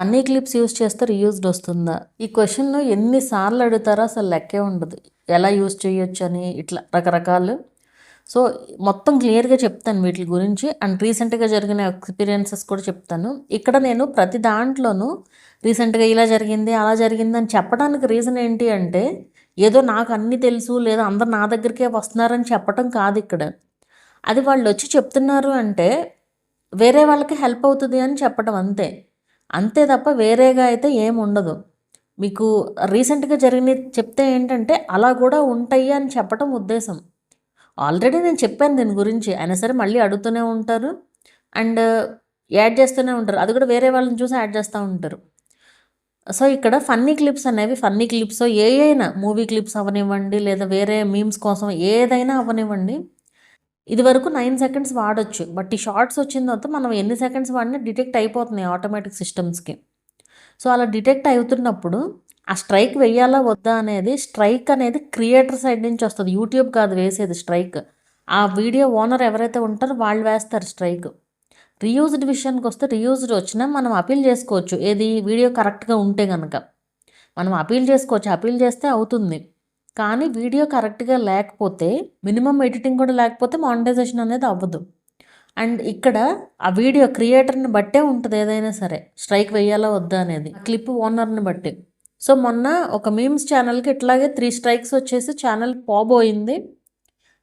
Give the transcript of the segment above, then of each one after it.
అన్ని clips use చేస్తే reused వస్తుందా? ఈ క్వెషన్‌ను ఎన్ని సార్లు అడుగుతారో అసలు లెక్కే ఉండదు. ఎలా యూజ్ చేయొచ్చని ఇట్లా రకరకాలు. సో, మొత్తం క్లియర్‌గా చెప్తాను వీటిలి గురించి. అండ్ రీసెంట్‌గా జరిగిన ఎక్స్‌పీరియన్సెస్ కూడా చెప్తాను. ఇక్కడ నేను ప్రతి దాంట్లోనూ రీసెంట్‌గా ఇలా జరిగింది, అలా జరిగిందని చెప్పడానికి రీజన్ ఏంటి అంటే, ఏదో నాకు అన్నీ తెలుసు లేదా అందరూ నా దగ్గరికే వస్తున్నారని చెప్పటం కాదిక్కడ. అది వాళ్ళొచ్చి చెప్తున్నారు అంటే, వేరే వాళ్ళకి హెల్ప్ అవుతది అని చెప్పడం అంతే. అంతే తప్ప వేరేగా అయితే ఏముండదు. మీకు రీసెంట్‌గా జరిగినయి చెప్తే ఏంటంటే, అలా కూడా ఉంటాయి అని చెప్పటం ఉద్దేశం. ఆల్రెడీ నేను చెప్పాను దీని గురించి. అయినా సరే మళ్ళీ అడుగుతూనే ఉంటారు. అండ్ యాడ్ చేస్తూనే ఉంటారు. అది కూడా వేరే వాళ్ళని చూసి యాడ్ చేస్తా ఉంటారు. సో, ఇక్కడ ఫన్నీ క్లిప్స్ అనేవి ఫన్నీ క్లిప్సో ఏయైనా మూవీ క్లిప్స్ అవ్వనివ్వండి, లేదా వేరే మీమ్స్ కోసం ఏదైనా అవ్వనివ్వండి. ఇదివరకు 9 సెకండ్స్ వాడొచ్చు. బట్ ఈ షార్ట్స్ వచ్చిన తర్వాత మనం ఎన్ని సెకండ్స్ వాడినా డిటెక్ట్ అయిపోతున్నాయి ఆటోమేటిక్ సిస్టమ్స్‌కి. సో, అలా డిటెక్ట్ అవుతున్నప్పుడు ఆ స్ట్రైక్ వెయ్యాలా వద్దా అనేది స్ట్రైక్ అనేది క్రియేటర్ సైడ్ నుంచి వస్తది. యూట్యూబ్ కాదు వేసేది స్ట్రైక్. ఆ వీడియో ఓనర్ ఎవరైతే ఉంటారో వాళ్ళు వేస్తారు స్ట్రైక్. రీయూజ్డ్ విషయానికొస్తే రీయూజ్డ్ వచ్చినా మనం అపీల్ చేసుకోవచ్చు. ఏది వీడియో కరెక్ట్‌గా ఉంటే గనక. మనం అపీల్ చేసుకోవచ్చు. అపీల్ చేస్తే అవుతుంది. కానీ వీడియో కరెక్ట్‌గా లేకపోతే మినిమమ్ ఎడిటింగ్ కూడా లేకపోతే మానిటైజేషన్ అనేది అవ్వదు. అండ్ ఇక్కడ ఆ వీడియో క్రియేటర్‌ని బట్టే ఉంటది ఏదైనా సరే. స్ట్రైక్ వెయ్యాలా వద్దా అనేది. క్లిప్ ఓనర్‌ని బట్టి. సో, మొన్న ఒక మీమ్స్ ఛానల్‌కి ఇట్లాగే 3 స్ట్రైక్స్ వచ్చేసి ఛానల్ పోబోయింది.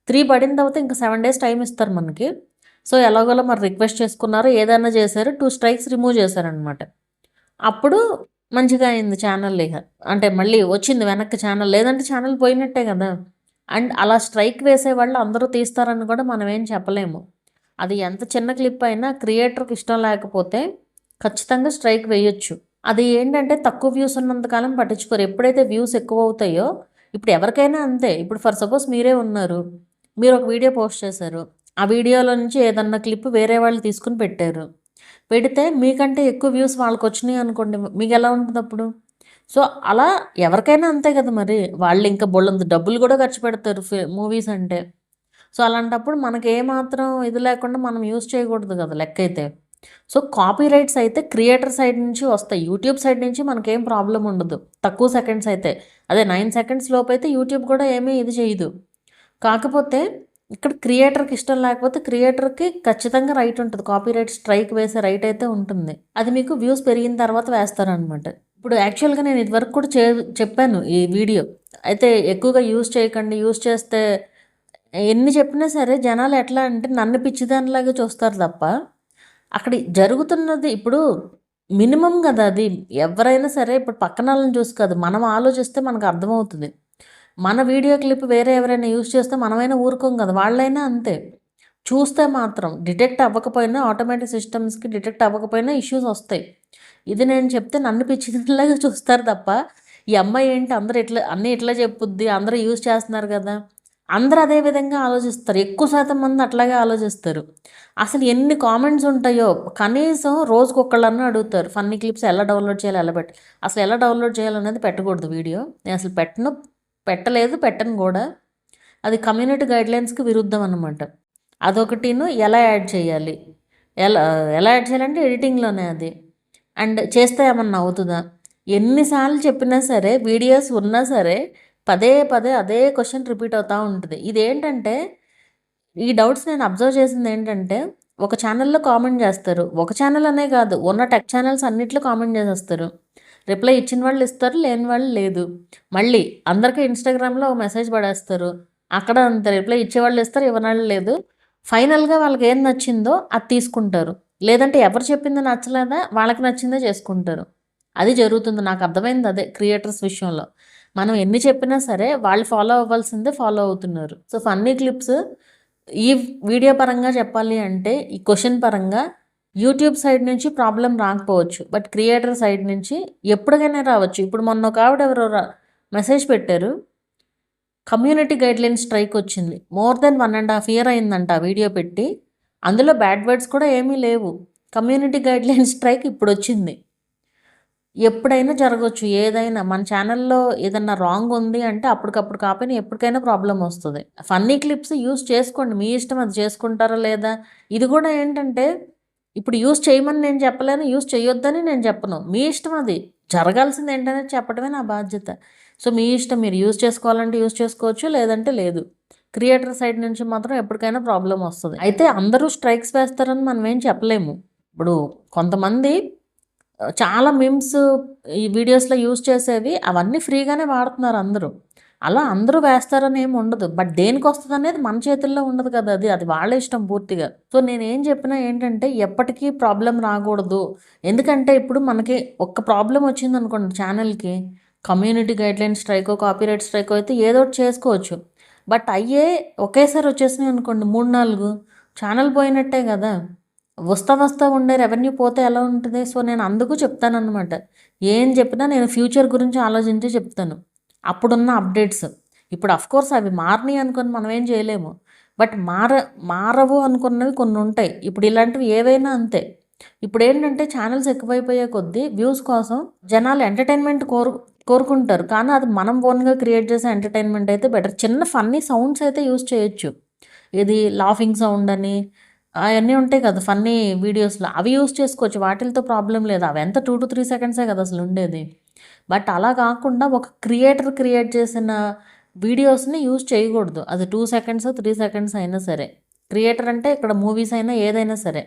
3 పడిన తర్వాత ఇంకా 7 డేస్ టైమ్ ఇస్తారు మనకి. సో, ఎలాగోలా మరి రిక్వెస్ట్ చేసుకున్నారు. ఏదైనా చేశారు. 2 స్ట్రైక్స్ రిమూవ్ చేశారనమాట. అప్పుడు మంచిగా అయింది ఛానల్ ఇక. అంటే మళ్ళీ వచ్చింది వెనక్కి ఛానల్. లేదంటే ఛానల్ పోయినట్టే కదా! అండ్ అలా స్ట్రైక్ వేసేవాళ్ళు అందరూ తీస్తారని కూడా మనం ఏం చెప్పలేము. అది ఎంత చిన్న క్లిప్ అయినా క్రియేటర్‌కి ఇష్టం లేకపోతే ఖచ్చితంగా స్ట్రైక్ వేయొచ్చు. అది ఏంటంటే తక్కువ వ్యూస్ ఉన్నంత కాలం పట్టించుకోరు. ఎప్పుడైతే వ్యూస్ ఎక్కువవుతాయో ఇప్పుడు ఎవరికైనా అంతే. ఇప్పుడు ఫర్ సపోజ్ మీరే ఉన్నారు. మీరు ఒక వీడియో పోస్ట్ చేశారు. ఆ వీడియోలో నుంచి ఏదన్నా క్లిప్ వేరే వాళ్ళు తీసుకొని పెట్టారు. పెడితే మీకంటే ఎక్కువ వ్యూస్ వాళ్ళకొచ్చినాయి అనుకోండి. మీకెలా ఉంటదప్పుడు? సో, అలా ఎవరికైనా అంతే కదా మరి. వాళ్ళు ఇంకా బోలెడంత డబ్బులు కూడా ఖర్చు పెడతారు మూవీస్ అంటే. సో, అలాంటప్పుడు మనకి ఏమాత్రం ఇది లేకుండా మనం యూజ్ చేయకూడదు కదా లెక్కైతే. సో, కాపీరైట్స్ అయితే క్రియేటర్ సైడ్ నుంచి వస్తాయి. యూట్యూబ్ సైడ్ నుంచి మనకేం ప్రాబ్లమ్ ఉండదు. తక్కువ సెకండ్స్ అయితే. అదే 9 సెకండ్స్ లోపైతే యూట్యూబ్ కూడా ఏమీ ఇది చేయదు. కాకపోతే ఇక్కడ క్రియేటర్‌కి ఇష్టం లేకపోతే క్రియేటర్‌కి ఖచ్చితంగా రైట్ ఉంటది. కాపీరైట్ స్ట్రైక్ వేసే రైట్ అయితే ఉంటుంది. అది మీకు వ్యూస్ పెరిగిన తర్వాత వేస్తారనమాట. ఇప్పుడు యాక్చువల్‌గా నేను ఇదివరకు కూడా చెప్పాను ఈ వీడియో. అయితే ఎక్కువగా యూజ్ చేయకండి. యూజ్ చేస్తే ఎన్ని చెప్పినా సరే జనాలు ఎట్లా అంటే నన్ను పిచ్చిదానిలాగా చూస్తారు తప్ప, అక్కడ జరుగుతున్నది ఇప్పుడు మినిమమ్ కదా అది. ఎవరైనా సరే ఇప్పుడు పక్కనోళ్ళని చూసి కాదు. మనం ఆలోచిస్తే మనకు అర్థమవుతది. మన వీడియో క్లిప్ వేరే ఎవరైనా యూజ్ చేస్తే మనమైనా ఊరుకోం కదా! వాళ్ళైనా అంతే. చూస్తే మాత్రం డిటెక్ట్ అవ్వకపోయినా ఆటోమేటిక్ సిస్టమ్స్‌కి డిటెక్ట్ అవ్వకపోయినా ఇష్యూస్ వస్తాయి. ఇది నేను చెప్తే నన్ను పిచ్చిదానిలాగా చూస్తారు తప్ప, ఈ అమ్మాయి ఏంటి అందరూ ఇట్లా అన్నీ ఇట్లా చెప్పుద్ది, అందరూ యూజ్ చేస్తున్నారు కదా! అందరూ అదే విధంగా ఆలోచిస్తారు. ఎక్కువ శాతం మంది అట్లాగే ఆలోచిస్తారు. అసలు ఎన్ని కామెంట్స్ ఉంటాయో కనీసం రోజుకొకళ్ళన్నా అడుగుతారు. ఫన్నీ క్లిప్స్ ఎలా డౌన్లోడ్ చేయాలి? ఎలా అసలు ఎలా డౌన్లోడ్ చేయాలనేది పెట్టకూడదు వీడియో. నేను అసలు పెట్టలేదు, పెట్టను గూడా. అది కమ్యూనిటీ గైడ్‌లైన్స్‌కి విరుద్ధం అనమాట. అదొకటిను ఎలా యాడ్ చేయాలి? ఎలా ఎలా యాడ్ చేయాలంటే ఎడిటింగ్‌లోనే అది. అండ్ చేస్తే ఏమన్నా అవుతదా? ఎన్ని సార్లు చెప్పినా సరే, వీడియోస్ ఉన్నా సరే, పదే పదే అదే క్వెషన్ రిపీట్ అవుతా ఉంటది. ఇదేంటంటే, ఈ డౌట్స్ నేను అబ్జర్వ్ చేసిందేంటంటే, ఒక ఛానెల్‌లో కామెంట్ జేస్తారు. ఒక ఛానెల్ అనే గాదు, ఉన్న టెక్ ఛానెల్స్ అన్నిట్లో కామెంట్ జేసేస్తారు. రిప్లై ఇచ్చిన వాళ్ళు ఇస్తారు, లేని వాళ్ళు లేదు. మళ్ళీ అందరికీ ఇన్‌స్టాగ్రామ్‌లో ఒక మెసేజ్ పడేస్తారు. అక్కడ అంతే రిప్లై ఇచ్చేవాళ్ళు ఇస్తారు, ఇవ్వనోళ్ళు లేదు. ఫైనల్‌గా వాళ్ళకేం నచ్చిందో అది తీసుకుంటారు. లేదంటే ఎవరు చెప్పింది నచ్చలేదా, వాళ్ళకి నచ్చిందే చేసుకుంటారు. అది జరుగుతుంది. నాకు అర్థమైంది అదే క్రియేటర్స్ విషయంలో. మనం ఎన్ని చెప్పినా సరే వాళ్ళు ఫాలో అవ్వాల్సిందే ఫాలో అవుతున్నారు. సో, ఫన్నీ క్లిప్స్ ఈ వీడియో పరంగా చెప్పాలి అంటే, ఈ క్వెషన్ పరంగా యూట్యూబ్ సైడ్ నుంచి ప్రాబ్లమ్ రాకపోవచ్చు. బట్ క్రియేటర్ సైడ్ నుంచి ఎప్పటికైనా రావచ్చు. ఇప్పుడు మొన్న ఒక ఆవిడ ఎవరో మెసేజ్ పెట్టారు. కమ్యూనిటీ గైడ్‌లైన్స్ స్ట్రైక్ వచ్చింది. మోర్ దెన్ 1½ ఇయర్ అయిందంట ఆ వీడియో పెట్టి. అందులో బ్యాడ్ వర్డ్స్ కూడా ఏమీ లేవు. కమ్యూనిటీ గైడ్‌లైన్స్ స్ట్రైక్ ఇప్పుడొచ్చింది. ఎప్పుడైనా జరగొచ్చు ఏదైనా. మన ఛానెల్‌లో ఏదన్నా రాంగ్ ఉంది అంటే అప్పటికప్పుడు కాపోయినా ఎప్పటికైనా ప్రాబ్లమ్ వస్తది. ఫన్నీ క్లిప్స్ యూజ్ చేసుకోండి. మీ ఇష్టం అది చేసుకుంటారా లేదా? ఇది కూడా ఏంటంటే ఇప్పుడు యూజ్ చేయమని నేను చెప్పలేను, యూజ్ చేయొద్దని నేను చెప్పను. మీ ఇష్టం అది. జరగాల్సింది ఏంటనేది చెప్పడమే నా బాధ్యత. సో, మీ ఇష్టం, మీరు యూజ్ చేసుకోవాలంటే యూజ్ చేసుకోవచ్చు, లేదంటే లేదు. క్రియేటర్ సైడ్ నుంచి మాత్రం ఎప్పటికైనా ప్రాబ్లమ్ వస్తది. అయితే అందరూ స్ట్రైక్స్ వేస్తారని మనం ఏం చెప్పలేము. ఇప్పుడు కొంతమంది చాలా మీమ్స్ ఈ వీడియోస్‌లో యూజ్ చేసేవి అవన్నీ ఫ్రీగానే వాడుతున్నారు అందరూ. అలా అందరూ వేస్తారని ఏమి ఉండదు. బట్ దేనికొస్తదనేది మన చేతుల్లో ఉండదు కదా! అది వాళ్ళ ఇష్టం పూర్తిగా. సో, నేనేం చెప్పినా ఏంటంటే ఎప్పటికీ ప్రాబ్లమ్ రాకూడదు. ఎందుకంటే ఇప్పుడు మనకి ఒక్క ప్రాబ్లమ్ వచ్చిందనుకోండి ఛానల్‌కి, కమ్యూనిటీ గైడ్‌లైన్ స్ట్రైకో, కాపీరైట్ స్ట్రైకో అయితే ఏదో ఒకటి చేసుకోవచ్చు. బట్ అయ్యే ఒకేసారి వచ్చేసినాయి అనుకోండి 3, 4 ఛానల్ పోయినట్టే కదా! వస్తా ఉండే రెవెన్యూ పోతే ఎలా ఉంటది? సో, నేను అందుకు చెప్తాననమాట. ఏం చెప్పినా నేను ఫ్యూచర్ గురించి ఆలోచించి చెప్తాను. అప్పుడున్న అప్డేట్స్. ఇప్పుడు అఫ్‌కోర్స్ అవి మారినియి అనుకోని మనం ఏం చేయలేము. బట్ మారవు అనుకున్నవి కొన్నుంటాయి. ఇప్పుడు ఇలాంటివి ఏవైనా అంతే. ఇప్పుడేంటంటే ఛానెల్స్ ఎక్కువైపోయే కొద్దీ వ్యూస్ కోసం జనాలు ఎంటర్‌టైన్‌మెంట్ కోరుకుంటారు. కానీ అది మనం ఓన్‌గా క్రియేట్ చేసే ఎంటర్‌టైన్‌మెంట్ అయితే బెటర్. చిన్న ఫన్నీ సౌండ్స్ అయితే యూజ్ చేయొచ్చు. ఇది లాఫింగ్ సౌండ్ అని అయన్నీ ఉంటాయి కదా! ఫన్నీ వీడియోస్‌లో అవి యూజ్ చేసుకోవచ్చు. వాటిలతో ప్రాబ్లమ్ లేదు. అవెంత 2-3 సెకండ్సే కదా అసలుండేది. బట్ అలా కాకుండా ఒక క్రియేటర్ క్రియేట్ చేసిన వీడియోస్‌ని యూజ్ చేయకూడదు. అది 2 సెకండ్స్, 3 సెకండ్స్ అయినా సరే. క్రియేటర్ అంటే ఇక్కడ మూవీస్ అయినా ఏదైనా సరే.